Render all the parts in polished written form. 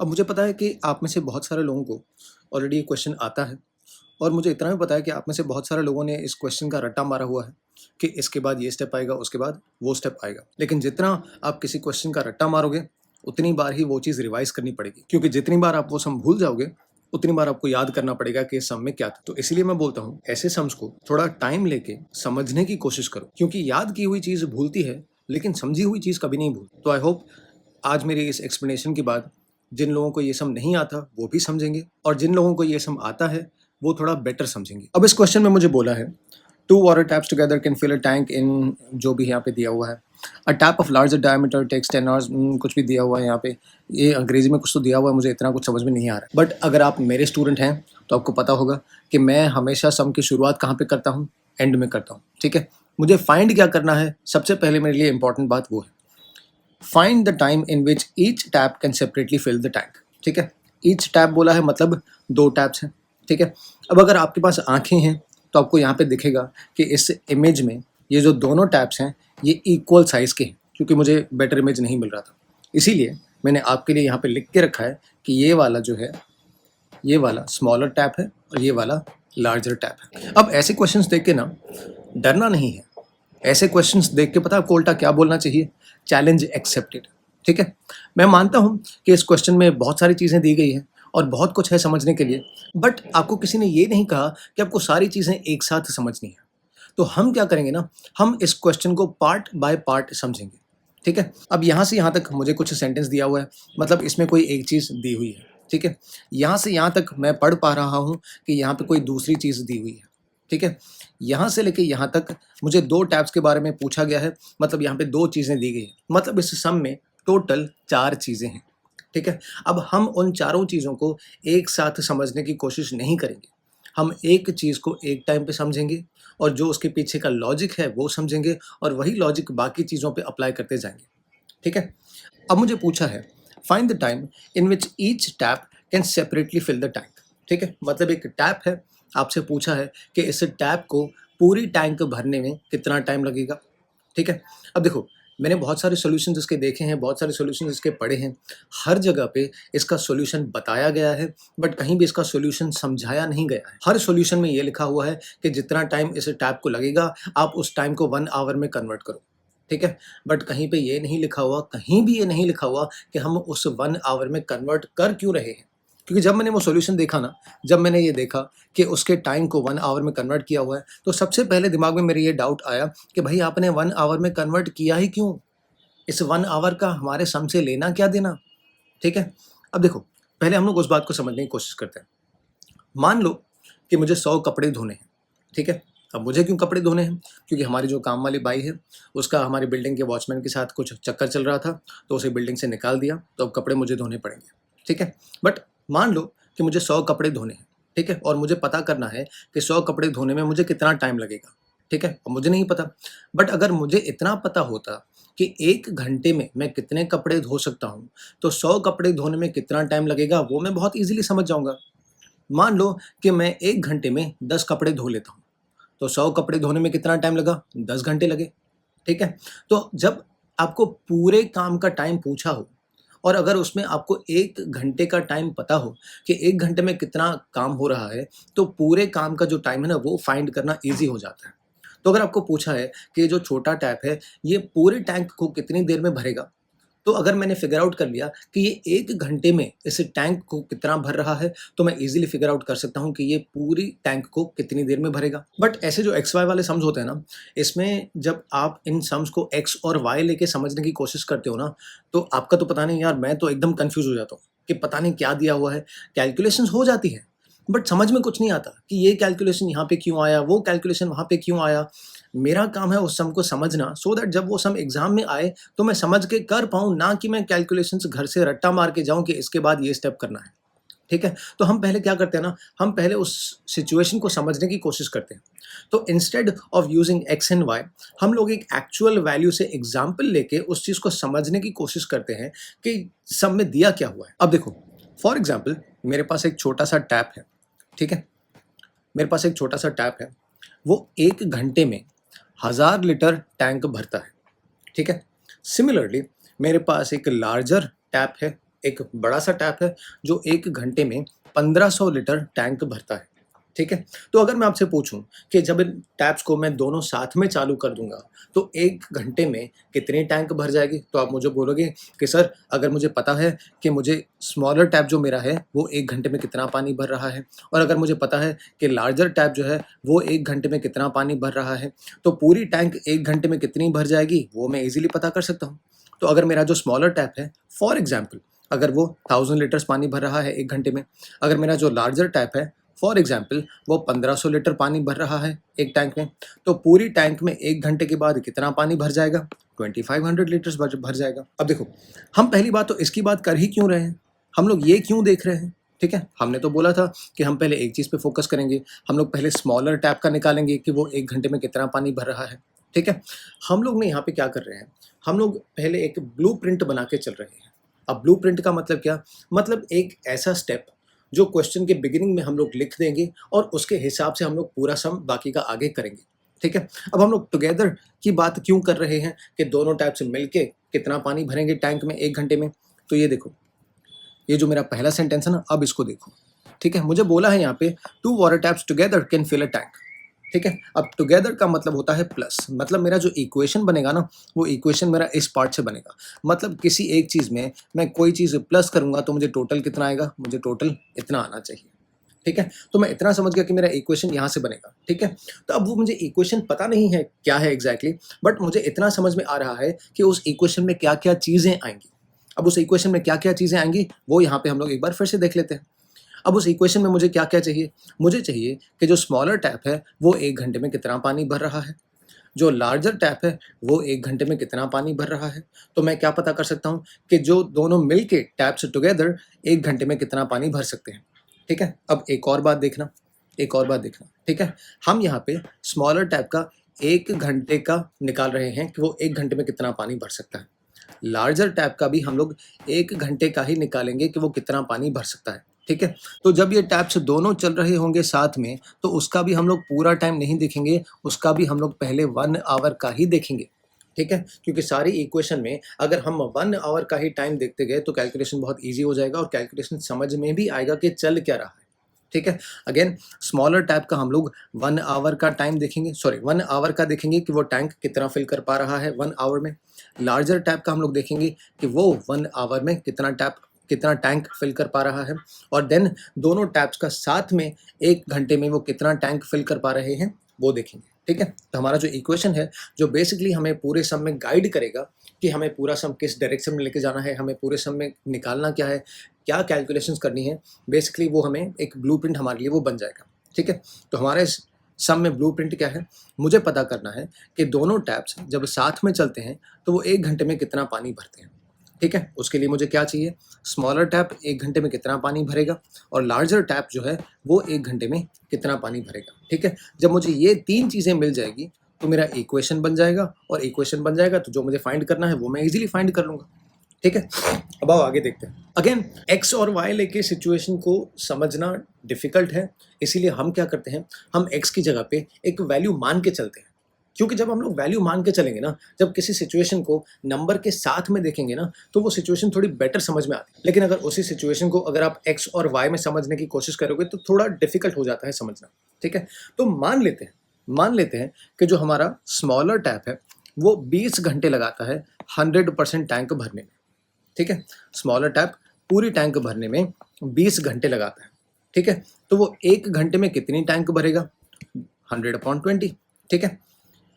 अब मुझे पता है कि आप में से बहुत सारे लोगों को ऑलरेडी ये क्वेश्चन आता है और मुझे इतना भी पता है कि आप में से बहुत सारे लोगों ने इस क्वेश्चन का रट्टा मारा हुआ है कि इसके बाद ये स्टेप आएगा, उसके बाद वो स्टेप आएगा। लेकिन जितना आप किसी क्वेश्चन का रट्टा मारोगे, उतनी बार ही वो चीज़ रिवाइज़ करनी पड़ेगी, क्योंकि जितनी बार आप वो सम भूल जाओगे, उतनी बार आपको याद करना पड़ेगा कि इस सम में क्या था। तो इसीलिए मैं बोलता हूँ, ऐसे सम्स को थोड़ा टाइम लेके समझने की कोशिश करो, क्योंकि याद की हुई चीज़ भूलती है, लेकिन समझी हुई चीज़ कभी नहीं भूलती। तो आई होप आज मेरी इस एक्सप्लेनेशन के बाद जिन लोगों को ये सम नहीं आता वो भी समझेंगे, और जिन लोगों को ये सम आता है वो थोड़ा बेटर समझेंगे। अब इस क्वेश्चन में मुझे बोला है, two water taps together can fill a tank in, जो भी यहाँ पे दिया हुआ है, a tap of larger diameter takes 10 hours, कुछ भी दिया हुआ है यहाँ पे। ये अंग्रेजी में कुछ तो दिया हुआ है, मुझे इतना कुछ समझ में नहीं आ रहा है। बट अगर आप मेरे स्टूडेंट हैं तो आपको पता होगा कि मैं हमेशा सम की शुरुआत कहाँ पे करता हूँ, एंड में करता हूँ। ठीक है, मुझे फाइंड क्या करना है, सबसे पहले मेरे लिए इंपॉर्टेंट बात वो है, find the time in which each tap can separately fill the tank. ठीक है, ईच टैप बोला है मतलब 2 टैप्स हैं। ठीक है, अब अगर आपके पास आंखें हैं तो आपको यहाँ पे दिखेगा कि इस इमेज में ये जो दोनों टैप्स हैं ये इक्वल साइज़ के हैं, क्योंकि मुझे बेटर इमेज नहीं मिल रहा था, इसीलिए मैंने आपके लिए यहाँ पे लिख के रखा है कि ये वाला जो है, ये वाला स्मॉलर टैप है और ये वाला लार्जर टैप है। अब ऐसे क्वेश्चंस देख के ना डरना नहीं है। ऐसे क्वेश्चंस देख के पता है आपको उल्टा क्या बोलना चाहिए, चैलेंज एक्सेप्टेड। ठीक है, मैं मानता हूँ कि इस क्वेश्चन में बहुत सारी चीज़ें दी गई हैं और बहुत कुछ है समझने के लिए, बट आपको किसी ने ये नहीं कहा कि आपको सारी चीज़ें एक साथ समझनी है। तो हम क्या करेंगे ना, हम इस क्वेश्चन को पार्ट बाय पार्ट समझेंगे। ठीक है, अब यहाँ से यहाँ तक मुझे कुछ सेंटेंस दिया हुआ है, मतलब इसमें कोई एक चीज़ दी हुई है। ठीक है, यहाँ से यहाँ तक मैं पढ़ पा रहा हूँ कि यहाँ पे कोई दूसरी चीज़ दी हुई है। ठीक है, यहाँ से लेके यहाँ तक मुझे 2 टैब्स के बारे में पूछा गया है, मतलब यहाँ पे 2 चीज़ें दी गई हैं, मतलब इस सम में टोटल 4 चीज़ें हैं। ठीक है, अब हम उन चारों चीज़ों को एक साथ समझने की कोशिश नहीं करेंगे। हम एक चीज़ को एक टाइम पे समझेंगे और जो उसके पीछे का लॉजिक है वो समझेंगे, और वही लॉजिक बाकी चीज़ों पे अप्लाई करते जाएंगे। ठीक है, अब मुझे पूछा है, find the time in which each tap can separately fill the tank. ठीक है, मतलब एक टैप है, आपसे पूछा है कि इस टैप को पूरी टैंक भरने में कितना टाइम लगेगा। ठीक है, अब देखो, मैंने बहुत सारे सॉल्यूशंस इसके देखे हैं, बहुत सारे सॉल्यूशंस इसके पढ़े हैं, हर जगह पे इसका सॉल्यूशन बताया गया है, बट कहीं भी इसका सॉल्यूशन समझाया नहीं गया है। हर सॉल्यूशन में ये लिखा हुआ है कि जितना टाइम इस टैप को लगेगा आप उस टाइम को 1 आवर में कन्वर्ट करो। ठीक है, बट कहीं पे ये नहीं लिखा हुआ, कहीं भी ये नहीं लिखा हुआ कि हम उस 1 आवर में कन्वर्ट कर क्यों रहे हैं। क्योंकि जब मैंने वो सॉल्यूशन देखा ना, जब मैंने ये देखा कि उसके टाइम को 1 आवर में कन्वर्ट किया हुआ है, तो सबसे पहले दिमाग में मेरे ये डाउट आया कि भाई आपने 1 आवर में कन्वर्ट किया ही क्यों? इस 1 आवर का हमारे सम से लेना क्या देना? ठीक है? अब देखो, पहले हम लोग उस बात को समझने की कोशिश करते हैं। मान लो कि मुझे 100 कपड़े धोने हैं। ठीक है? अब मुझे क्यों कपड़े धोने हैं? क्योंकि हमारी जो काम वाली बाई है, उसका हमारी बिल्डिंग के वॉचमैन के साथ कुछ चक्कर चल रहा था, तो उसे बिल्डिंग से निकाल दिया, तो अब कपड़े मुझे धोने पड़ेंगे। ठीक है? बट मान लो कि मुझे 100 कपड़े धोने हैं। ठीक है? और मुझे पता करना है कि 100 कपड़े धोने में मुझे कितना टाइम लगेगा। ठीक है? अब मुझे नहीं पता, बट अगर मुझे इतना पता होता कि 1 घंटे में मैं कितने कपड़े धो सकता हूँ, तो 100 कपड़े धोने में कितना टाइम लगेगा वो मैं बहुत ईज़िली समझ जाऊँगा। मान लो कि मैं 1 घंटे में 10 कपड़े धो लेता हूँ, तो 100 कपड़े धोने में कितना टाइम लगा? 10 घंटे लगे। ठीक है? तो जब आपको पूरे काम का टाइम पूछा हो और अगर उसमें आपको 1 घंटे का टाइम पता हो कि 1 घंटे में कितना काम हो रहा है, तो पूरे काम का जो टाइम है ना वो फाइंड करना ईज़ी हो जाता है। तो अगर आपको पूछा है कि ये जो छोटा टैप है, ये पूरे टैंक को कितनी देर में भरेगा? तो अगर मैंने फिगर आउट कर लिया कि ये 1 घंटे में इस टैंक को कितना भर रहा है, तो मैं ईज़िली फिगर आउट कर सकता हूँ कि ये पूरी टैंक को कितनी देर में भरेगा। बट ऐसे जो एक्स वाई वाले सम्स होते हैं ना, इसमें जब आप इन सम्स को एक्स और वाई लेके समझने की कोशिश करते हो ना, तो आपका तो पता नहीं यार, मैं तो एकदम कन्फ्यूज़ हो जाता हूँ कि पता नहीं क्या दिया हुआ है। कैलकुलेशंस हो जाती हैं, बट समझ में कुछ नहीं आता कि ये कैलकुलेशन यहाँ पे क्यों आया, वो कैलकुलेशन वहाँ पे क्यों आया। मेरा काम है उस सम को समझना, सो दैट जब वो सम एग्ज़ाम में आए तो मैं समझ के कर पाऊँ, ना कि मैं कैलकुलेशंस घर से रट्टा मार के जाऊँ कि इसके बाद ये स्टेप करना है। ठीक है? तो हम पहले क्या करते हैं ना, हम पहले उस सिचुएशन को समझने की कोशिश करते हैं। तो instead of using x and y, हम लोग एक एक्चुअल वैल्यू से एग्ज़ाम्पल लेके उस चीज़ को समझने की कोशिश करते हैं कि सम में दिया क्या हुआ है। अब देखो, फॉर एग्ज़ाम्पल मेरे पास एक छोटा-सा टैप है। ठीक है? मेरे पास एक छोटा-सा टैप है, वो 1 घंटे में 1000 लीटर टैंक भरता है। ठीक है? सिमिलरली मेरे पास एक लार्जर टैप है, एक बड़ा सा टैप है जो 1 घंटे में 1500 लीटर टैंक भरता है, ठीक है? तो अगर मैं आपसे पूछूँ कि जब इन टैप्स को मैं दोनों साथ में चालू कर दूँगा, तो 1 घंटे में कितनी टैंक भर जाएगी? तो आप मुझे बोलोगे कि सर अगर मुझे पता है कि मुझे स्मॉलर टैप जो मेरा है, वो 1 घंटे में कितना पानी भर रहा है और अगर मुझे पता है कि लार्जर टैप जो है, वो 1 घंटे में कितना पानी भर रहा है, तो पूरी टैंक 1 घंटे में कितनी भर जाएगी, वो मैं ईज़िली पता कर सकता हूँ। तो अगर मेरा जो स्मॉलर टैप है, फॉर एग्ज़ाम्पल अगर वो 1000 लीटर्स पानी भर रहा है 1 घंटे में, अगर मेरा जो लार्जर टैप है फॉर एग्ज़ाम्पल वो 1500 लीटर पानी भर रहा है एक टैंक में, तो पूरी टैंक में 1 घंटे के बाद कितना पानी भर जाएगा? 2500 लीटर्स भर जाएगा। अब देखो, हम पहली बात तो इसकी बात कर ही क्यों रहे हैं? हम लोग ये क्यों देख रहे हैं? ठीक है? हमने तो बोला था कि हम पहले एक चीज़ पे फ़ोकस करेंगे, हम लोग पहले स्मॉलर टैप का निकालेंगे कि वो 1 घंटे में कितना पानी भर रहा है, ठीक है? हम लोग ने यहाँ पे क्या कर रहे हैं, हम लोग पहले एक ब्लूप्रिंट बना के चल रहे हैं। अब ब्लूप्रिंट का मतलब क्या? मतलब एक ऐसा स्टेप जो क्वेश्चन के बिगिनिंग में हम लोग लिख देंगे और उसके हिसाब से हम लोग पूरा सम बाकी का आगे करेंगे, ठीक है? अब हम लोग टुगेदर की बात क्यों कर रहे हैं कि दोनों टैप से मिलके कितना पानी भरेंगे टैंक में 1 घंटे में? तो ये देखो, ये जो मेरा पहला सेंटेंस है ना, अब इसको देखो, ठीक है? मुझे बोला है यहाँ पे 2 water taps together can fill a tank, ठीक है? अब टुगेदर का मतलब होता है प्लस, मतलब मेरा जो इक्वेशन बनेगा ना, वो इक्वेशन मेरा इस पार्ट से बनेगा। मतलब किसी एक चीज़ में मैं कोई चीज़ प्लस करूँगा तो मुझे टोटल कितना आएगा? मुझे टोटल इतना आना चाहिए, ठीक है? तो मैं इतना समझ गया कि मेरा इक्वेशन यहाँ से बनेगा, ठीक है? तो अब वो मुझे इक्वेशन पता नहीं है क्या है एग्ज़ैक्टली, बट मुझे इतना समझ में आ रहा है कि उस इक्वेशन में क्या-क्या चीज़ें आएँगी। अब उस इक्वेशन में क्या-क्या चीज़ें आएँगी, वो यहाँ पे हम लोग एक बार फिर से देख लेते हैं। अब उस इक्वेशन में मुझे क्या-क्या चाहिए? मुझे चाहिए कि जो स्मॉलर टैप है, वो 1 घंटे में कितना पानी भर रहा है। जो लार्जर टैप है, वो 1 घंटे में कितना पानी भर रहा है। तो मैं क्या पता कर सकता हूँ कि जो दोनों मिल के टैप्स टुगेदर 1 घंटे में कितना पानी भर सकते हैं। ठीक है? अब एक और बात देखना, एक और बात देखना, ठीक है? हम यहाँ पे स्मॉलर टैप का 1 घंटे का निकाल रहे हैं कि वो 1 घंटे में कितना पानी भर सकता है। लार्जर टैप का भी हम लोग 1 घंटे का ही निकालेंगे कि वो कितना पानी भर सकता है, ठीक है? तो जब ये टैप्स दोनों चल रहे होंगे साथ में, तो उसका भी हम लोग पूरा टाइम नहीं देखेंगे, उसका भी हम लोग पहले 1 आवर का ही देखेंगे, ठीक है? क्योंकि सारी इक्वेशन में अगर हम 1 आवर का ही टाइम देखते गए, तो कैलकुलेशन बहुत ईज़ी हो जाएगा और कैलकुलेशन समझ में भी आएगा कि चल क्या रहा है, ठीक है? अगेन स्मॉलर टैप का हम लोग 1 आवर का टाइम देखेंगे, सॉरी 1 आवर का देखेंगे कि वो टैंक कितना फिल कर पा रहा है 1 आवर में। लार्जर टैप का हम लोग देखेंगे कि वो 1 आवर में कितना टैंक फिल कर पा रहा है और देन दोनों टैप्स का साथ में 1 घंटे में वो कितना टैंक फिल कर पा रहे हैं, वो देखेंगे, ठीक है? तो हमारा जो इक्वेशन है, जो बेसिकली हमें पूरे सम में गाइड करेगा कि हमें पूरा सम किस डायरेक्शन में लेके जाना है, हमें पूरे सम में निकालना क्या है, क्या कैलकुलेशंस करनी है, बेसिकली वो हमें एक ब्लूप्रिंट हमारे लिए वो बन जाएगा, ठीक है? तो हमारे इस सम में ब्लूप्रिंट क्या है? मुझे पता करना है कि दोनों टैप्स जब साथ में चलते हैं, तो वो 1 घंटे में कितना पानी भरते हैं, ठीक है? उसके लिए मुझे क्या चाहिए? स्मॉलर टैप 1 घंटे में कितना पानी भरेगा और लार्जर टैप जो है, वो 1 घंटे में कितना पानी भरेगा, ठीक है? जब मुझे ये 3 चीज़ें मिल जाएगी, तो मेरा इक्वेशन बन जाएगा और इक्वेशन बन जाएगा तो जो मुझे फाइंड करना है, वो मैं ईज़िली फाइंड कर लूँगा, ठीक है? अब आओ आगे देखते हैं। अगेन एक्स और वाई लेके सिचुएशन को समझना डिफ़िकल्ट है, इसीलिए हम क्या करते हैं, हम एक्स की जगह पे एक वैल्यू मान के चलते हैं। क्योंकि जब हम लोग वैल्यू मान के चलेंगे ना, जब किसी सिचुएशन को नंबर के साथ में देखेंगे ना, तो वो सिचुएशन थोड़ी बेटर समझ में आती है। लेकिन अगर उसी सिचुएशन को अगर आप एक्स और वाई में समझने की कोशिश करोगे, तो थोड़ा डिफ़िकल्ट हो जाता है समझना, ठीक है? तो मान लेते हैं कि जो हमारा स्मॉलर टैप है, वो 20 घंटे लगाता है 100% टैंक भरने में, ठीक है? स्मॉलर टैप पूरी टैंक भरने में 20 घंटे लगाता है, ठीक है? तो वो 1 घंटे में कितनी टैंक भरेगा? 100/20, ठीक है?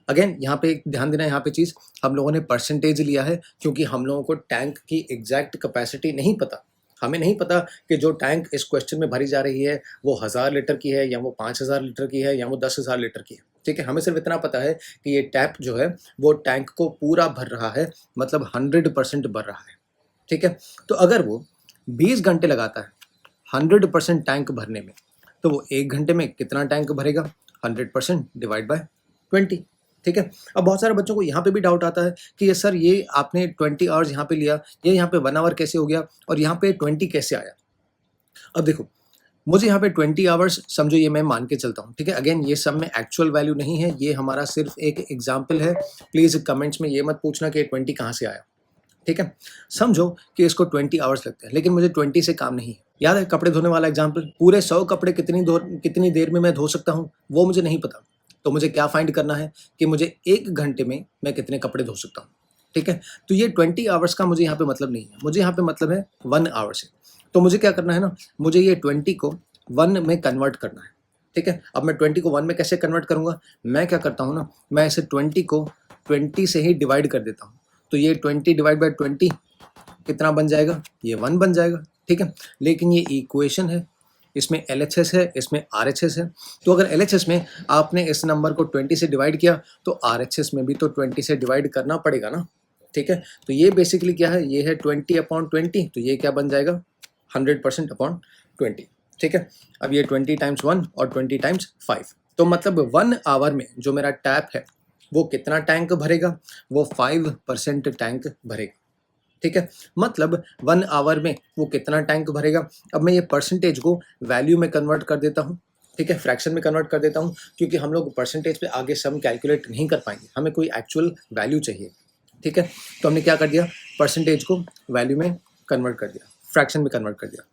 अगेन यहाँ पे एक ध्यान देना, यहाँ पे चीज़ हम लोगों ने परसेंटेज लिया है क्योंकि हम लोगों को टैंक की एग्जैक्ट कैपेसिटी नहीं पता। हमें नहीं पता कि जो टैंक इस क्वेश्चन में भरी जा रही है वो 1000 लीटर की है या वो 5000 लीटर की है या वो 10,000 लीटर की है, ठीक है? हमें सिर्फ इतना पता है कि ये टैप जो है वो टैंक को पूरा भर रहा है, मतलब 100% भर रहा है, ठीक है? तो अगर वो 20 घंटे लगाता है 100% टैंक भरने में, तो वो 1 घंटे में कितना टैंक भरेगा? 100% डिवाइड बाय 20, ठीक है? अब बहुत सारे बच्चों को यहाँ पे भी डाउट आता है कि ये सर ये आपने 20 आवर्स यहाँ पे लिया, ये यहाँ पे 1 आवर कैसे हो गया और यहाँ पे 20 कैसे आया? अब देखो, मुझे यहाँ पे 20 आवर्स समझो ये मैं मान के चलता हूँ, ठीक है? अगेन ये सब में एक्चुअल वैल्यू नहीं है, ये हमारा सिर्फ एक एग्जाम्पल है। प्लीज़ कमेंट्स में ये मत पूछना कि 20 कहाँ से आया, ठीक है। समझो कि इसको 20 आवर्स लगते हैं, लेकिन मुझे 20 से काम नहीं है। याद है कपड़े धोने वाला एग्जाम्पल, पूरे 100 कपड़े कितनी देर में मैं धो सकता हूँ वो मुझे नहीं पता। तो मुझे क्या फाइंड करना है कि मुझे 1 घंटे में मैं कितने कपड़े धो सकता हूँ। ठीक है। तो ये 20 आवर्स का मुझे यहाँ पे मतलब नहीं है, मुझे यहाँ पे मतलब है 1 आवर से। तो मुझे क्या करना है ना, मुझे ये 20 को 1 में कन्वर्ट करना है। ठीक है। अब मैं 20 को 1 में कैसे कन्वर्ट करूँगा, मैं क्या करता हूँ ना, मैं इसे 20 को 20 से ही डिवाइड कर देता हूँ। तो ये 20 डिवाइड बाय 20 कितना बन जाएगा, ये 1 बन जाएगा। ठीक है। लेकिन ये इक्वेशन है, इसमें LHS है, इसमें RHS है। तो अगर LHS में आपने इस नंबर को 20 से डिवाइड किया तो RHS में भी तो 20 से डिवाइड करना पड़ेगा ना। ठीक है। तो ये बेसिकली क्या है, ये है 20/20, तो ये क्या बन जाएगा 100%/20। ठीक है। अब ये 20 टाइम्स 1 और 20 टाइम्स 5, तो मतलब 1 आवर में जो मेरा टैप है वो कितना टैंक भरेगा, वो 5% टैंक भरेगा। ठीक है। मतलब 1 आवर में वो कितना टैंक भरेगा। अब मैं ये परसेंटेज को वैल्यू में कन्वर्ट कर देता हूँ। ठीक है, फ्रैक्शन में कन्वर्ट कर देता हूँ, क्योंकि हम लोग परसेंटेज पे आगे सम कैलकुलेट नहीं कर पाएंगे, हमें कोई एक्चुअल वैल्यू चाहिए। ठीक है। तो हमने क्या कर दिया, परसेंटेज को वैल्यू में कन्वर्ट कर दिया, फ्रैक्शन में कन्वर्ट कर दिया।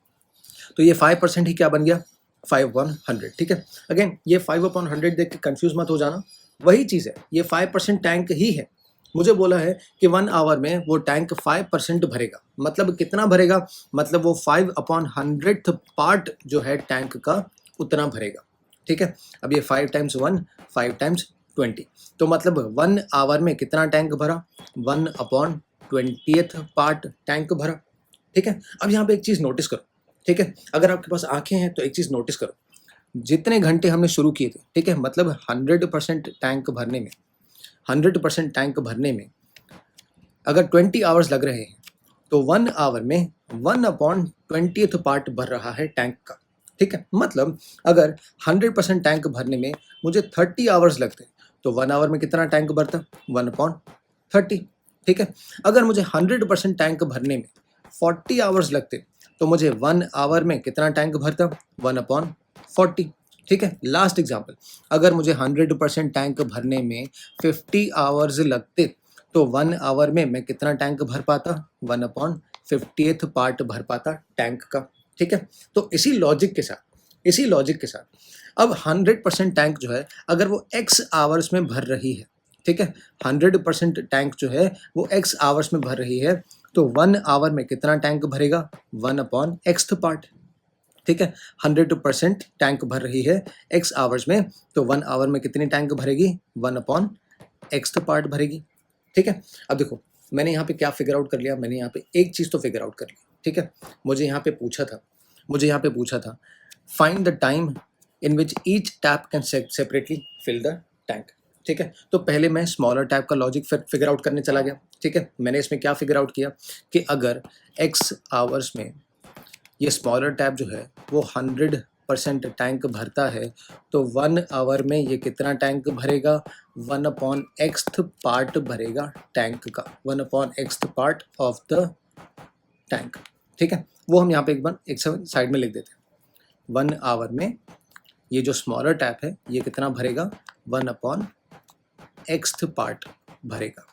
तो ये 5% ही क्या बन गया, 5/100। ठीक है। अगेन ये 5/100 देख के कंफ्यूज मत हो जाना, वही चीज़ है, ये 5% टैंक ही है। मुझे बोला है कि 1 आवर में वो टैंक 5% भरेगा, मतलब कितना भरेगा, मतलब वो 5/100th पार्ट जो है टैंक का उतना भरेगा। ठीक है। अब ये 5 टाइम्स 1, 5 टाइम्स 20, तो मतलब 1 आवर में कितना टैंक भरा, 1/20th पार्ट टैंक भरा। ठीक है। अब यहाँ पे एक चीज़ नोटिस करो। ठीक है। अगर आपके पास आंखें हैं तो एक चीज़ नोटिस करो, जितने घंटे हमने शुरू किए थे, ठीक है, मतलब 100% टैंक भरने में, 100% टैंक भरने में अगर 20 आवर्स लग रहे हैं तो 1 आवर में 1/20th पार्ट भर रहा है टैंक का। ठीक है। मतलब अगर 100% टैंक भरने में मुझे 30 आवर्स लगते तो 1 आवर में कितना टैंक भरता, 1/30। ठीक है। अगर मुझे 100% टैंक भरने में 40 आवर्स लगते तो मुझे 1 आवर में कितना टैंक भरता, 1/40। ठीक है। लास्ट एग्जाम्पल, अगर मुझे 100% टैंक भरने में 50 आवर्स लगते तो 1 आवर में मैं कितना टैंक भर पाता, 1/50th पार्ट भर पाता टैंक का। ठीक है। तो इसी लॉजिक के साथ अब 100% टैंक जो है अगर वो x आवर्स में भर रही है, ठीक है, 100% टैंक जो है वो x आवर्स में भर रही है, तो 1 आवर में कितना टैंक भरेगा, 1/x पार्ट। ठीक है। 100% टैंक भर रही है x आवर्स में, तो 1 आवर में कितनी टैंक भरेगी, 1/x पार्ट भरेगी। ठीक है। अब देखो मैंने यहाँ पे क्या फिगर आउट कर लिया, मैंने यहाँ पे एक चीज़ तो फिगर आउट कर ली। ठीक है। मुझे यहाँ पे पूछा था find the time in which each tap can separately fill the tank. ठीक है। तो पहले मैं स्मॉलर टैप का लॉजिक फिगर आउट करने चला गया। ठीक है। मैंने इसमें क्या फिगर आउट किया कि अगर x आवर्स में ये स्मॉलर टैप जो है वो 100% टैंक भरता है तो 1 आवर में ये कितना टैंक भरेगा, 1/x पार्ट भरेगा टैंक का, 1/x part of the tank. ठीक है। वो हम यहाँ पे एक साइड में लिख देते हैं। 1 आवर में ये जो स्मॉलर टैप है ये कितना भरेगा, 1/x पार्ट भरेगा।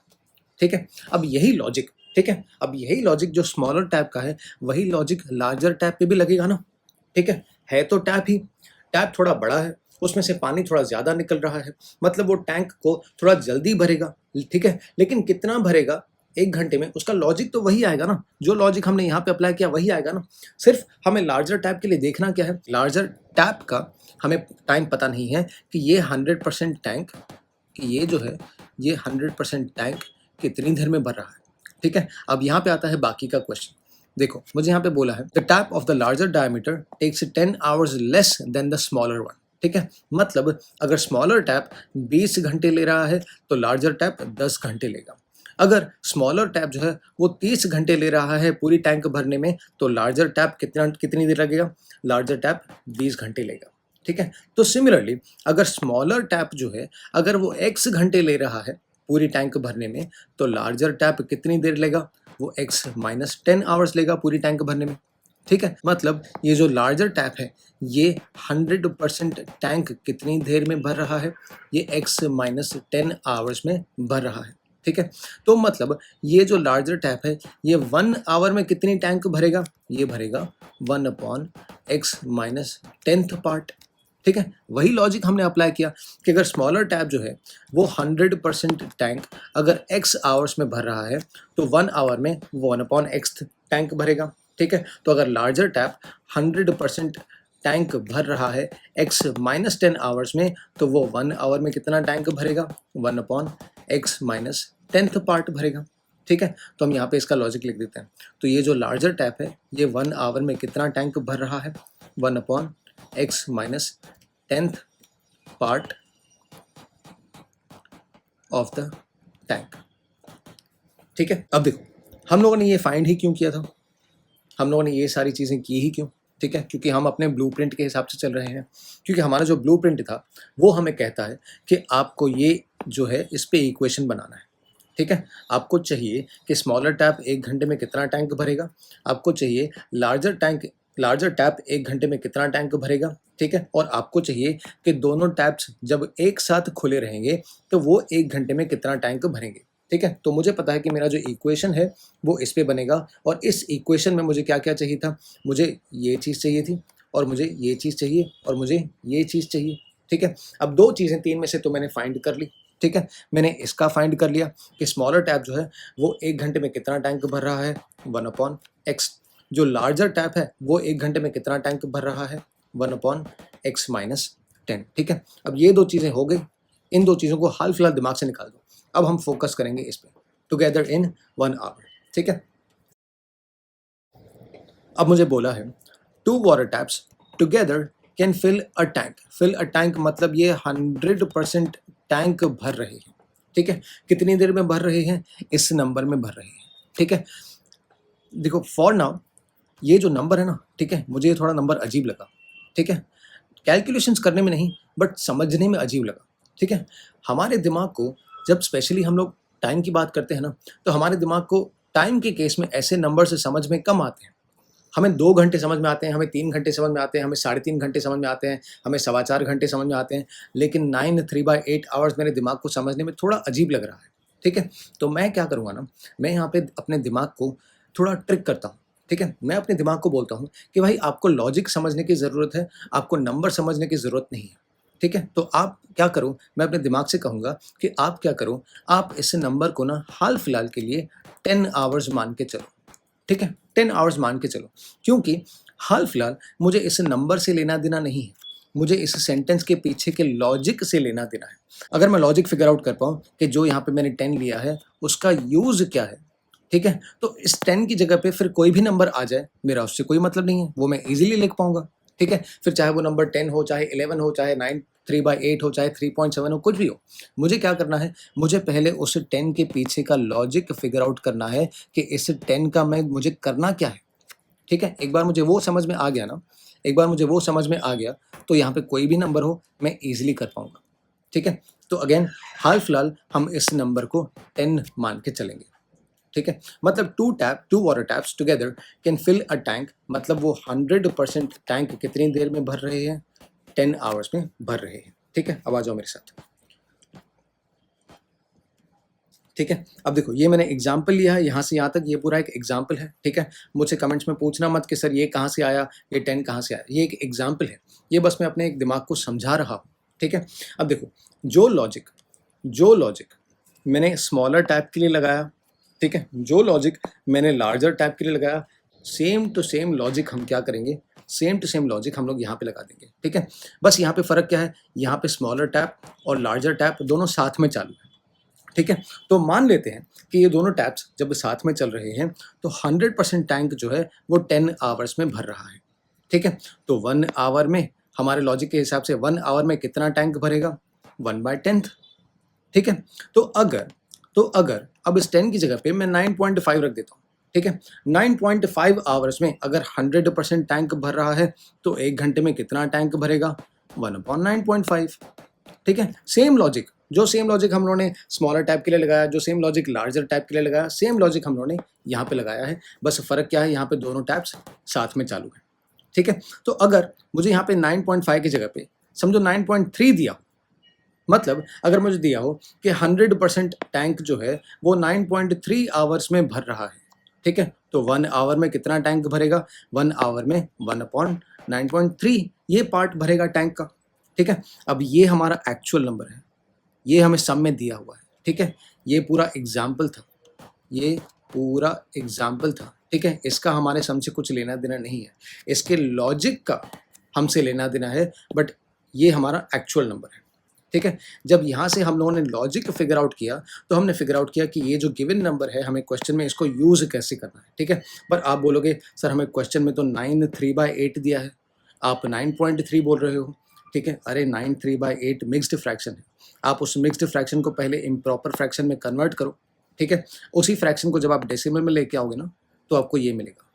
ठीक है। अब यही लॉजिक, ठीक है, अब यही लॉजिक जो स्मॉलर टैप का है वही लॉजिक लार्जर टैप पे भी लगेगा ना। ठीक है तो टैप ही, टैप थोड़ा बड़ा है, उसमें से पानी थोड़ा ज़्यादा निकल रहा है, मतलब वो टैंक को थोड़ा जल्दी भरेगा। ठीक है। लेकिन कितना भरेगा 1 घंटे में, उसका लॉजिक तो वही आएगा ना, जो लॉजिक हमने यहाँ पे अप्लाई किया वही आएगा ना। सिर्फ हमें लार्जर टैप के लिए देखना क्या है, लार्जर टैप का हमें टाइम पता नहीं है कि ये 100% टैंक, ये जो है ये 100% टैंक कितनी देर में भर रहा है। ठीक है। अब यहाँ पे आता है बाकी का क्वेश्चन। देखो मुझे यहाँ पे बोला है the tap of the larger diameter takes 10 hours less than the smaller one. ठीक है। मतलब अगर स्मॉलर टैप 20 घंटे ले रहा है तो लार्जर टैप 10 घंटे लेगा। अगर स्मॉलर टैप जो है वो 30 घंटे ले रहा है पूरी टैंक भरने में तो लार्जर टैप कितनी देर लगेगा, लार्जर टैप 20 घंटे लेगा। ठीक है। तो सिमिलरली अगर स्मॉलर टैप जो है अगर वो x घंटे ले रहा है पूरी टैंक भरने में तो लार्जर टैप कितनी देर लेगा, वो x माइनस 10 आवर्स लेगा पूरी टैंक भरने में। ठीक है। मतलब ये जो लार्जर टैप है ये 100% टैंक कितनी देर में भर रहा है, ये x माइनस 10 आवर्स में भर रहा है। ठीक है। तो मतलब ये जो लार्जर टैप है ये 1 आवर में कितनी टैंक भरेगा, ये भरेगा 1/x माइनस 10th पार्ट। ठीक है, वही लॉजिक हमने अप्लाई किया कि अगर स्मॉलर टैप जो है वो 100% टैंक अगर x आवर्स में भर रहा है तो 1 आवर में वो 1/x टैंक भरेगा। ठीक है, तो अगर लार्जर टैप 100% टैंक भर रहा है x माइनस 10 आवर्स में तो वो 1 आवर में कितना टैंक भरेगा, 1/x माइनस 10th पार्ट भरेगा। ठीक है, तो हम यहाँ पे इसका लॉजिक लिख देते हैं। तो ये जो लार्जर टैप है ये 1 आवर में कितना टैंक भर रहा है, 1/x minus 10th part of the tank. ठीक है, अब देखो हम लोगों ने ये फाइंड ही क्यों किया था, हम लोगों ने ये सारी चीज़ें की ही क्यों। ठीक है, क्योंकि हम अपने ब्लूप्रिंट के हिसाब से चल रहे हैं, क्योंकि हमारा जो ब्लूप्रिंट था वो हमें कहता है कि आपको ये जो है इस पे इक्वेशन बनाना है। ठीक है, आपको चाहिए कि स्मॉलर टैप 1 घंटे में कितना टैंक भरेगा, आपको चाहिए लार्जर टैप 1 घंटे में कितना टैंक भरेगा। ठीक है, और आपको चाहिए कि दोनों टैप्स जब एक साथ खुले रहेंगे तो वो 1 घंटे में कितना टैंक भरेंगे। ठीक है, तो मुझे पता है कि मेरा जो इक्वेशन है वो इस पे बनेगा, और इस इक्वेशन में मुझे क्या क्या चाहिए था, मुझे ये चीज़ चाहिए थी, और मुझे ये चीज़ चाहिए, और मुझे ये चीज़ चाहिए। ठीक है, अब 2 चीज़ें 3 में से तो मैंने फाइंड कर ली। ठीक है, मैंने इसका फाइंड कर लिया कि स्मॉलर टैप जो है वो 1 घंटे में कितना टैंक भर रहा है, 1/x। जो लार्जर टैप है वो 1 घंटे में कितना टैंक भर रहा है, 1/x माइनस 10। ठीक है, अब ये 2 चीज़ें हो गई, इन 2 चीज़ों को हाल फिलहाल दिमाग से निकाल दो। अब हम फोकस करेंगे इस पे, टुगेदर इन 1 आवर। ठीक है, अब मुझे बोला है 2 water taps together can fill a tank. Fill a tank मतलब ये 100% टैंक भर रहे हैं। ठीक है, कितनी देर में भर रहे हैं, इस नंबर में भर रहे हैं। ठीक है, देखो फॉर नाउ ये जो नंबर है ना, ठीक है, मुझे ये थोड़ा नंबर अजीब लगा। ठीक है, कैलकुलेशंस करने में नहीं बट समझने में अजीब लगा। ठीक है, हमारे दिमाग को जब स्पेशली हम लोग टाइम की बात करते हैं ना, तो हमारे दिमाग को टाइम के केस में ऐसे नंबर से समझ में कम आते हैं। हमें 2 घंटे समझ में आते हैं, हमें 3 घंटे समझ में आते हैं, हमें 3.5 घंटे समझ में आते हैं, हमें 4.25 घंटे समझ में आते हैं, लेकिन 9 3/8 आवर्स मेरे दिमाग को समझने में थोड़ा अजीब लग रहा है। ठीक है, तो मैं क्या करूँगा ना, मैं यहाँ पे अपने दिमाग को थोड़ा ट्रिक करता हूँ। ठीक है, मैं अपने दिमाग को बोलता हूँ कि भाई आपको लॉजिक समझने की ज़रूरत है, आपको नंबर समझने की ज़रूरत नहीं है। ठीक है, तो आप क्या करो, मैं अपने दिमाग से कहूँगा कि आप क्या करो, आप इस नंबर को ना हाल-फिलहाल के लिए 10 आवर्स मान के चलो। ठीक है, 10 आवर्स मान के चलो, क्योंकि हाल-फिलहाल मुझे इस नंबर से लेना-देना नहीं है, मुझे इस सेंटेंस के पीछे के लॉजिक से लेना-देना है। अगर मैं लॉजिक फिगर आउट कर पाऊँ कि जो यहाँ पे मैंने 10 लिया है, उसका यूज़ क्या है, ठीक है? तो इस 10 की जगह पे फिर कोई भी नंबर आ जाए, मेरा उससे कोई मतलब नहीं है, वो मैं ईज़िली लिख पाऊँगा, ठीक है? फिर चाहे वो नंबर 10 हो, चाहे 11 हो, चाहे 9 3/8 हो, चाहे 3.7 हो, कुछ भी हो। मुझे क्या करना है, मुझे पहले उस 10 के पीछे का लॉजिक फिगर आउट करना है कि इस 10 का मुझे करना क्या है, ठीक है? एक बार मुझे वो समझ में आ गया ना, एक बार मुझे वो समझ में आ गया, तो यहाँ पे कोई भी नंबर हो, मैं ईज़िली कर पाऊँगा, ठीक है? तो अगेन हाल-फिलहाल हम इस नंबर को 10 मान के चलेंगे। ठीक है, मतलब 2 water taps together can fill a tank, मतलब वो 100% टैंक कितनी देर में भर रहे हैं, 10 आवर्स में भर रहे हैं। ठीक है, अब आ जाओ मेरे साथ। ठीक है, अब देखो ये मैंने एग्जाम्पल लिया है, यहाँ से यहाँ तक ये पूरा एक एग्जाम्पल है। ठीक है, मुझसे कमेंट्स में पूछना मत कि सर ये कहाँ से आया, ये 10 कहाँ से आया, ये एक एग्जाम्पल है, ये बस मैं अपने एक दिमाग को समझा रहा हूँ। ठीक है, अब देखो जो लॉजिक मैंने स्मॉलर टैप के लिए लगाया, ठीक है, जो लॉजिक मैंने लार्जर टैप के लिए लगाया, सेम टू सेम लॉजिक हम क्या करेंगे, सेम टू सेम लॉजिक हम लोग यहाँ पे लगा देंगे। ठीक है, बस यहाँ पे फ़र्क क्या है, यहाँ पे स्मॉलर टैप और लार्जर टैप दोनों साथ में चालू है। ठीक है, तो मान लेते हैं कि ये दोनों टैप्स जब साथ में चल रहे हैं तो 100% टैंक जो है वो 10 आवर्स में भर रहा है। ठीक है, तो 1 आवर में हमारे लॉजिक के हिसाब से 1 आवर में कितना टैंक भरेगा, 1/10। ठीक है, तो अगर अब इस 10 की जगह पे मैं 9.5 रख देता हूँ। ठीक है, 9.5 आवर्स में अगर 100% टैंक भर रहा है तो 1 घंटे में कितना टैंक भरेगा, 1/9.5। ठीक है, सेम लॉजिक हम लोगों ने स्मॉलर टैप के लिए लगाया, जो सेम लॉजिक लार्जर टैप के लिए लगाया, सेम लॉजिक हम लोगों ने यहाँ पे लगाया है। बस फ़र्क क्या है, यहाँ पे दोनों टैप्स साथ में चालू है। ठीक है, तो अगर मुझे यहाँ पे 9.5 की जगह पे समझो 9.3 दिया, मतलब अगर मुझे दिया हो कि 100% टैंक जो है वो 9.3 आवर्स में भर रहा है, ठीक है? तो 1 आवर में कितना टैंक भरेगा? 1 आवर में 1/9.3 ये पार्ट भरेगा टैंक का, ठीक है? अब ये हमारा एक्चुअल नंबर है, ये हमें सम में दिया हुआ है, ठीक है? ये पूरा एग्ज़ाम्पल था, ये पूरा एग्ज़ाम्पल था, ठीक है? इसका हमारे सम से कुछ लेना-देना नहीं है, इसके लॉजिक का हमसे लेना-देना है, बट ये हमारा एक्चुअल नंबर है, ठीक है? जब यहाँ से हम लोगों ने लॉजिक फिगर आउट किया, तो हमने फिगर आउट किया कि ये जो गिवन नंबर है, हमें क्वेश्चन में इसको यूज़ कैसे करना है, ठीक है? पर आप बोलोगे, सर हमें क्वेश्चन में तो 9 3/8 दिया है, आप 9.3 बोल रहे हो, ठीक है? अरे 9 3/8 मिक्स्ड फ्रैक्शन है, आप उस मिक्स्ड फ्रैक्शन को पहले इम्प्रॉपर फ्रैक्शन में कन्वर्ट करो, ठीक है? उसी फ्रैक्शन को जब आप डेसिमल में लेके आओगे ना, तो आपको ये मिलेगा,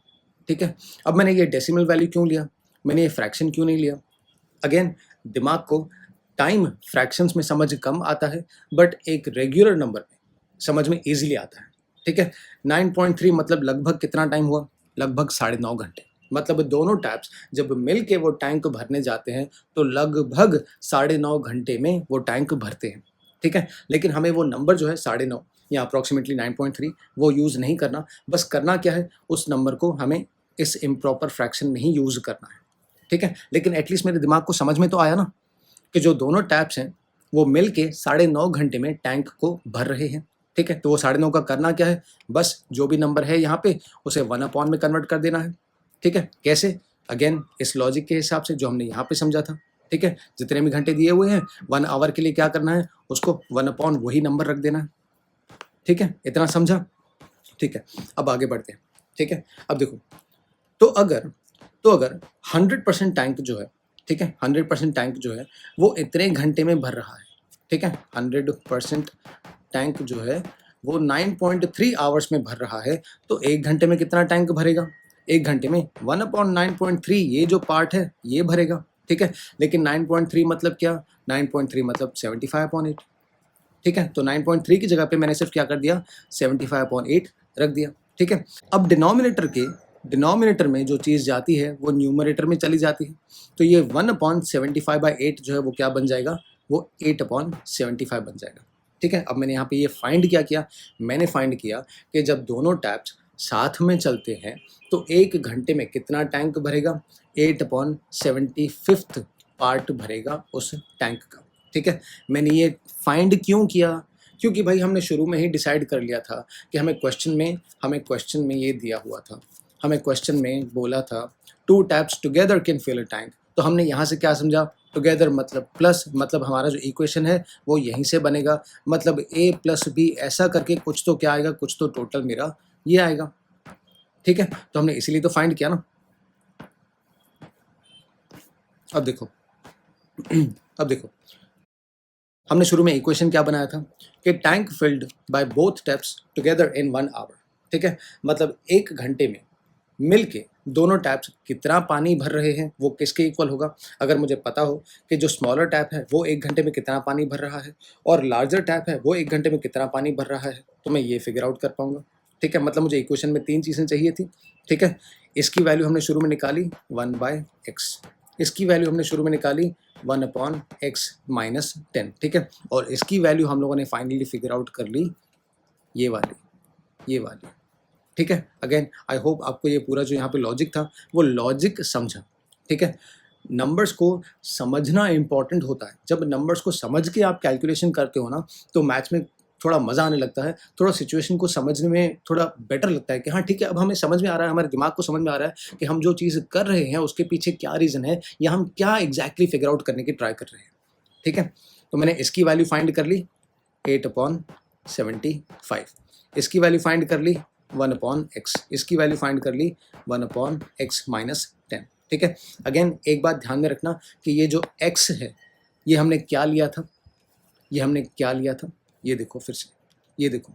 ठीक है? अब मैंने ये डेसिमल वैल्यू क्यों लिया? मैंने ये फ्रैक्शन क्यों नहीं लिया? अगेन दिमाग को टाइम फ्रैक्शंस में समझ कम आता है, बट एक रेगुलर नंबर में समझ में ईज़िली आता है, ठीक है? 9.3 मतलब लगभग कितना टाइम हुआ? लगभग 9.5 घंटे। मतलब दोनों टैप्स जब मिल के वो टैंक भरने जाते हैं, तो लगभग 9.5 घंटे में वो टैंक भरते हैं, ठीक है? लेकिन हमें वो नंबर जो है 9.5 या अप्रॉक्सिमेटली 9.3 वो यूज़ नहीं करना, बस करना क्या है, उस नंबर को हमें इस इम्प्रॉपर फ्रैक्शन में ही यूज़ करना है, ठीक है? लेकिन एटलीस्ट मेरे दिमाग को समझ में तो आया ना कि जो दोनों टैप्स हैं, वो मिल के 9.5 घंटे में टैंक को भर रहे हैं, ठीक है? तो वो 9.5 का करना क्या है, बस जो भी नंबर है यहाँ पे, उसे 1 में कन्वर्ट कर देना है, ठीक है? कैसे? अगेन इस लॉजिक के हिसाब से जो हमने यहाँ पे समझा था, ठीक है? जितने भी घंटे दिए हुए हैं, 1 आवर के लिए क्या करना है, उसको 1 वही नंबर रख देना है, ठीक है? इतना समझा? ठीक है, अब आगे बढ़ते हैं, ठीक है? अब देखो, तो अगर 100% टैंक जो है, ठीक है? 100% टैंक जो है, वो इतने घंटे में भर रहा है, ठीक है? 100% टैंक जो है, वो 9.3 आवर्स में भर रहा है, तो 1 घंटे में कितना टैंक भरेगा? 1 घंटे में 1/9.3 ये जो पार्ट है, ये भरेगा, ठीक है? लेकिन 9.3 मतलब क्या? 9.3 मतलब 75/8, ठीक है? तो 9.3 की जगह पे मैंने सिर्फ क्या कर दिया? 75/8 रख दिया, ठीक है? अब डिनोमिनेटर में जो चीज़ जाती है, वो न्यूमरेटर में चली जाती है, तो ये 1/75/8 जो है वो क्या बन जाएगा? वो 8/75 बन जाएगा, ठीक है? अब मैंने यहाँ पे ये फाइंड क्या किया? मैंने फाइंड किया कि जब दोनों टैप्स साथ में चलते हैं, तो 1 घंटे में कितना टैंक भरेगा? 8/75 पार्ट भरेगा उस टैंक का, ठीक है? मैंने ये फाइंड क्यों किया? क्योंकि भाई हमने शुरू में ही डिसाइड कर लिया था कि हमें क्वेश्चन में ये दिया हुआ था, हमें क्वेश्चन में बोला था 2 taps together can fill a tank, तो हमने यहाँ से क्या समझा? टुगेदर मतलब प्लस, मतलब हमारा जो इक्वेशन है वो यहीं से बनेगा, मतलब a प्लस बी ऐसा करके कुछ तो क्या आएगा, कुछ तो टोटल मेरा ये आएगा, ठीक है? तो हमने इसीलिए तो फाइंड किया ना। अब देखो अब देखो, हमने शुरू में इक्वेशन क्या बनाया था कि tank filled by both taps together in 1 hour, ठीक है? मतलब 1 घंटे में मिल के दोनों टैप्स कितना पानी भर रहे हैं, वो किसके इक्वल होगा? अगर मुझे पता हो कि जो स्मॉलर टैप है वो 1 घंटे में कितना पानी भर रहा है, और लार्जर टैप है वो 1 घंटे में कितना पानी भर रहा है, तो मैं ये फिगर आउट कर पाऊंगा, ठीक है? मतलब मुझे इक्वेशन में 3 चीज़ें चाहिए थी, ठीक है? इसकी वैल्यू हमने शुरू में निकाली 1/x, इसकी वैल्यू हमने शुरू में निकाली 1/x-10, ठीक है? और इसकी वैल्यू हम लोगों ने फाइनली फिगर आउट कर ली ये वाली, ठीक है? अगेन आई होप आपको ये पूरा जो यहाँ पे लॉजिक था, वो लॉजिक समझा, ठीक है? नंबर्स को समझना इम्पॉर्टेंट होता है। जब नंबर्स को समझ के आप कैलकुलेशन करते हो ना, तो मैथ्स में थोड़ा मज़ा आने लगता है, थोड़ा सिचुएशन को समझने में थोड़ा बेटर लगता है कि हाँ ठीक है, अब हमें समझ में आ रहा है, हमारे दिमाग को समझ में आ रहा है कि हम जो चीज़ कर रहे हैं उसके पीछे क्या रीज़न है, या हम क्या एग्जैक्टली फिगर आउट करने की ट्राई कर रहे हैं, ठीक है? तो मैंने इसकी वैल्यू फाइंड कर ली 8/75, इसकी वैल्यू फाइंड कर ली 1/x, इसकी वैल्यू फाइंड कर ली 1/x-10, ठीक है? अगेन एक बात ध्यान में रखना कि ये जो x है, ये हमने क्या लिया था? ये देखो फिर से, ये देखो,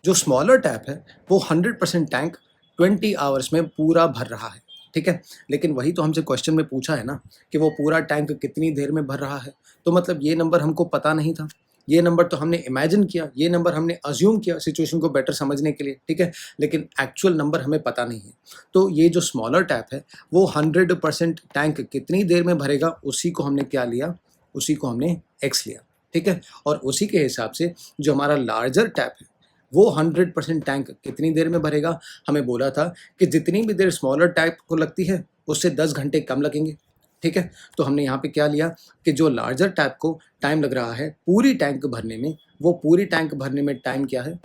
जो स्मॉलर टैप है वो 100% टैंक 20 आवर्स में पूरा भर रहा है, ठीक है? लेकिन वही तो हमसे क्वेश्चन में पूछा है ना कि वो पूरा टैंक कितनी देर में भर रहा है, तो मतलब ये नंबर हमको पता नहीं था, ये नंबर तो हमने इमेजिन किया, ये नंबर हमने अज्यूम किया सिचुएशन को बेटर समझने के लिए, ठीक है? लेकिन एक्चुअल नंबर हमें पता नहीं है। तो ये जो स्मॉलर टैप है वो 100% टैंक कितनी देर में भरेगा, उसी को हमने क्या लिया? उसी को हमने x लिया, ठीक है। और उसी के हिसाब से जो हमारा लार्जर टैप है वो 100% टैंक कितनी देर में भरेगा, हमें बोला था कि जितनी भी देर स्मॉलर टैप को लगती है उससे 10 घंटे कम लगेंगे, ठीक है। तो हमने यहाँ पे क्या लिया कि जो लार्जर टैप को टाइम लग रहा है पूरी टैंक भरने में, वो पूरी टैंक भरने में टाइम क्या है,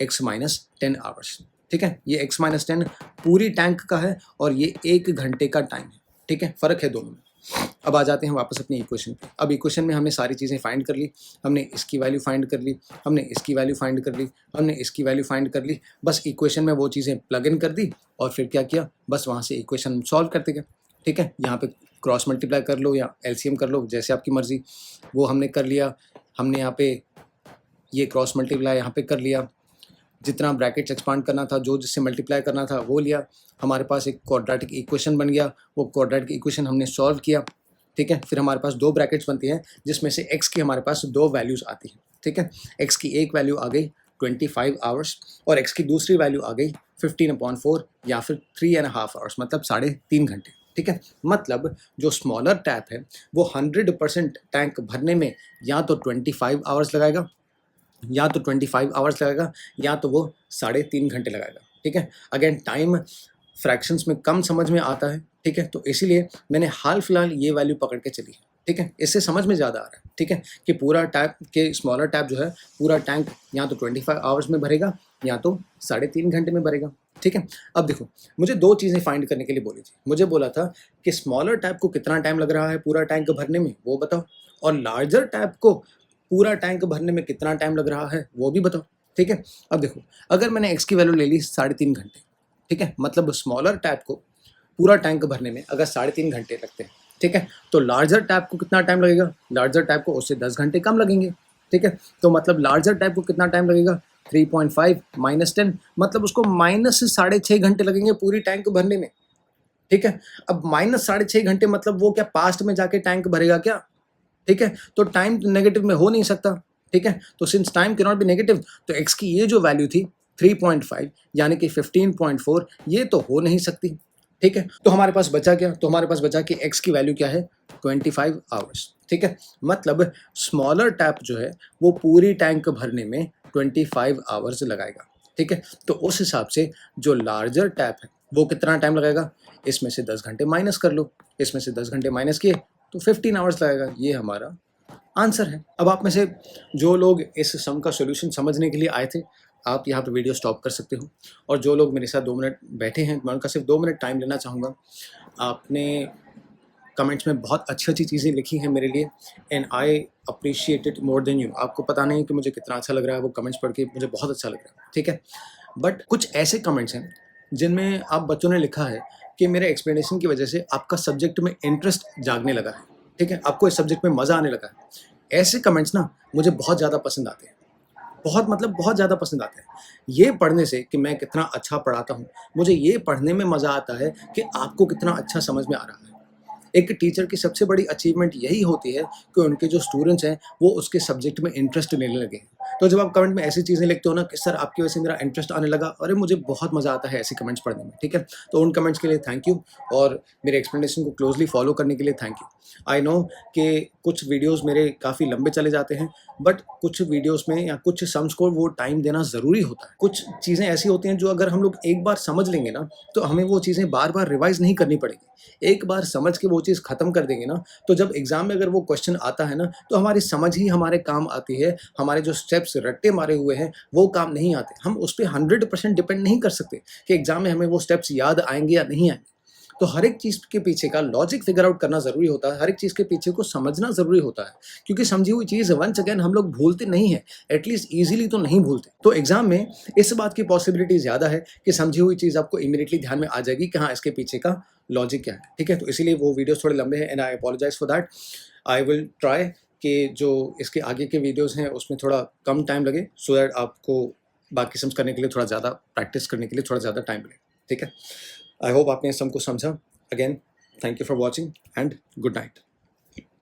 x माइनस 10 आवर्स, ठीक है। ये x माइनस 10 पूरी टैंक का है और ये 1 घंटे का टाइम है, ठीक है। फ़र्क है दोनों में। अब आ जाते हैं वापस अपनी इक्वेशन पे। अब इक्वेशन में हमने सारी चीज़ें फाइंड कर ली, हमने इसकी वैल्यू फाइंड कर ली, हमने इसकी वैल्यू फाइंड कर ली, हमने इसकी वैल्यू फाइंड कर ली। बस इक्वेशन में वो चीज़ें प्लग इन कर दी और फिर क्या किया, बस वहाँ से इक्वेशन सॉल्व करते गए, ठीक है। यहाँ पे क्रॉस मल्टीप्लाई कर लो या एलसीएम कर लो, जैसे आपकी मर्ज़ी, वो हमने कर लिया। हमने यहाँ पे ये क्रॉस मल्टीप्लाई यहाँ पे कर लिया, जितना ब्रैकेट्स एक्सपांड करना था, जो जिससे मल्टीप्लाई करना था वो लिया। हमारे पास एक क्वाड्रेटिक इक्वेशन बन गया, वो क्वाड्रेटिक इक्वेशन हमने सॉल्व किया, ठीक है। फिर हमारे पास 2 ब्रैकेट्स बनती हैं जिसमें से x की हमारे पास 2 वैल्यूज़ आती हैं, ठीक है। x की एक वैल्यू आ गई 25 आवर्स और x की दूसरी वैल्यू आ गई 15/4 या फिर 3.5 आवर्स, मतलब 3.5 घंटे, ठीक है। मतलब जो स्मॉलर टैप है वो 100% टैंक भरने में या तो 25 आवर्स लगाएगा, या तो 25 आवर्स लगाएगा, या तो वो 3.5 घंटे लगाएगा, ठीक है। अगेन टाइम फ्रैक्शंस में कम समझ में आता है, ठीक है। तो इसीलिए मैंने हाल फिलहाल ये वैल्यू पकड़ के चली है, ठीक है। इससे समझ में ज़्यादा आ रहा है, ठीक है, कि पूरा टैप के स्मॉलर टैप जो है पूरा टैंक या तो 25 आवर्स में भरेगा या तो 3.5 घंटे में भरेगा, ठीक है। अब देखो, मुझे 2 चीज़ें फाइंड करने के लिए बोली थी। मुझे बोला था कि स्मॉलर टैप को कितना टाइम लग रहा है पूरा टैंक भरने में वो बताओ, और लार्जर टैप को पूरा टैंक भरने में कितना टाइम लग रहा है वो भी बताओ, ठीक है। अब देखो, अगर मैंने x की वैल्यू ले ली 3.5 घंटे, ठीक है, मतलब स्मॉलर टैप को पूरा टैंक भरने में अगर 3.5 घंटे लगते हैं, ठीक है, तो लार्जर टैप को कितना टाइम लगेगा, लार्जर टैप को उससे 10 घंटे कम लगेंगे, ठीक है। तो मतलब लार्जर टैप को कितना टाइम लगेगा, 3.5 माइनस 10, मतलब उसको माइनस 6.5 घंटे लगेंगे पूरी टैंक भरने में, ठीक है। अब माइनस 6.5 घंटे मतलब वो क्या पास्ट में जाके टैंक भरेगा क्या, ठीक है। तो टाइम नेगेटिव में हो नहीं सकता, ठीक है। तो since time can not be negative, तो x की ये जो वैल्यू थी 3.5 यानी कि 15.4, ये तो हो नहीं सकती, ठीक है। तो हमारे पास बचा क्या, तो हमारे पास बचा कि x की वैल्यू क्या है, 25 आवर्स, ठीक है। मतलब स्मॉलर टैप जो है वो पूरी टैंक भरने में 25 आवर्स लगाएगा, ठीक है। तो उस हिसाब से जो लार्जर टैप है वो कितना टाइम लगाएगा, इसमें से 10 घंटे माइनस कर लो, इसमें से 10 घंटे माइनस किए तो 15 आवर्स लगेगा। ये हमारा आंसर है। अब आप में से जो लोग इस सम का सॉल्यूशन समझने के लिए आए थे, आप यहाँ पे वीडियो स्टॉप कर सकते हो, और जो लोग मेरे साथ 2 मिनट बैठे हैं, मैं उनका सिर्फ 2 मिनट टाइम लेना चाहूँगा। आपने कमेंट्स में बहुत अच्छी-अच्छी चीज़ें लिखी हैं मेरे लिए, and I appreciate it more than you. आपको पता नहीं कि मुझे कितना अच्छा लग रहा है वो कमेंट्स पढ़ के, मुझे बहुत अच्छा लग रहा है, ठीक है। बट कुछ ऐसे कमेंट्स हैं जिनमें आप बच्चों ने लिखा है कि मेरे एक्सप्लेनेशन की वजह से आपका सब्जेक्ट में इंटरेस्ट जागने लगा है, ठीक है, आपको इस सब्जेक्ट में मज़ा आने लगा है। ऐसे कमेंट्स ना मुझे बहुत ज़्यादा पसंद आते हैं, बहुत मतलब बहुत ज़्यादा पसंद आते हैं। ये पढ़ने से कि मैं कितना अच्छा पढ़ाता हूँ, मुझे ये पढ़ने में मज़ा आता है कि आपको कितना अच्छा समझ में आ रहा है। एक टीचर की सबसे बड़ी अचीवमेंट यही होती है कि उनके जो स्टूडेंट्स हैं वो उसके सब्जेक्ट में इंटरेस्ट लेने लगे। तो जब आप कमेंट में ऐसी चीज़ें लिखते हो ना कि सर आपकी वजह से मेरा इंटरेस्ट आने लगा, अरे मुझे बहुत मज़ा आता है ऐसे कमेंट्स पढ़ने में, ठीक है। तो उन कमेंट्स के लिए थैंक यू, और मेरे एक्सप्लेनेशन को क्लोजली फॉलो करने के लिए थैंक यू। आई नो कि कुछ वीडियोज़ मेरे काफ़ी लंबे चले जाते हैं, बट कुछ वीडियोज़ में या कुछ सम्स को वो टाइम देना ज़रूरी होता है। कुछ चीज़ें ऐसी होती हैं जो अगर हम लोग एक बार समझ लेंगे ना, तो हमें वो चीज़ें बार-बार रिवाइज़ नहीं करनी पड़ेगी। एक बार समझ के वो चीज़ ख़त्म कर देंगे ना, तो जब एग्ज़ाम में अगर वो क्वेश्चन आता है ना, तो हमारी समझ ही हमारे काम आती है। हमारे जो स्टेप्स रट्टे मारे हुए हैं, वो काम नहीं आते। हम उस पे 100% डिपेंड नहीं कर सकते कि एग्ज़ाम में हमें वो स्टेप्स याद आएँगे या नहीं आएँगे। तो हर एक चीज़ के पीछे का लॉजिक फिगर आउट करना ज़रूरी होता है, हर एक चीज़ के पीछे को समझना ज़रूरी होता है, क्योंकि समझी हुई चीज़ वंस अगेन हम लोग भूलते नहीं हैं, एटलीस्ट ईज़िली तो नहीं भूलते। तो एग्ज़ाम में इस बात की पॉसिबिलिटी ज़्यादा है कि समझी हुई चीज़ आपको इमीडिएटली ध्यान में आ जाएगी कि हाँ, इसके पीछे का लॉजिक क्या है, ठीक है? तो इसीलिए वो वीडियोज़ थोड़े लंबे हैं, and I apologise for that. I will try कि जो इसके आगे के वीडियोज़ हैं उसमें थोड़ा कम टाइम लगे, सो दैट आपको बाकी सम्स करने के लिए थोड़ा ज़्यादा प्रैक्टिस करने के लिए थोड़ा ज़्यादा टाइम मिले, ठीक है? आई होप आपने इस सम को समझा। Again thank you for watching and good night.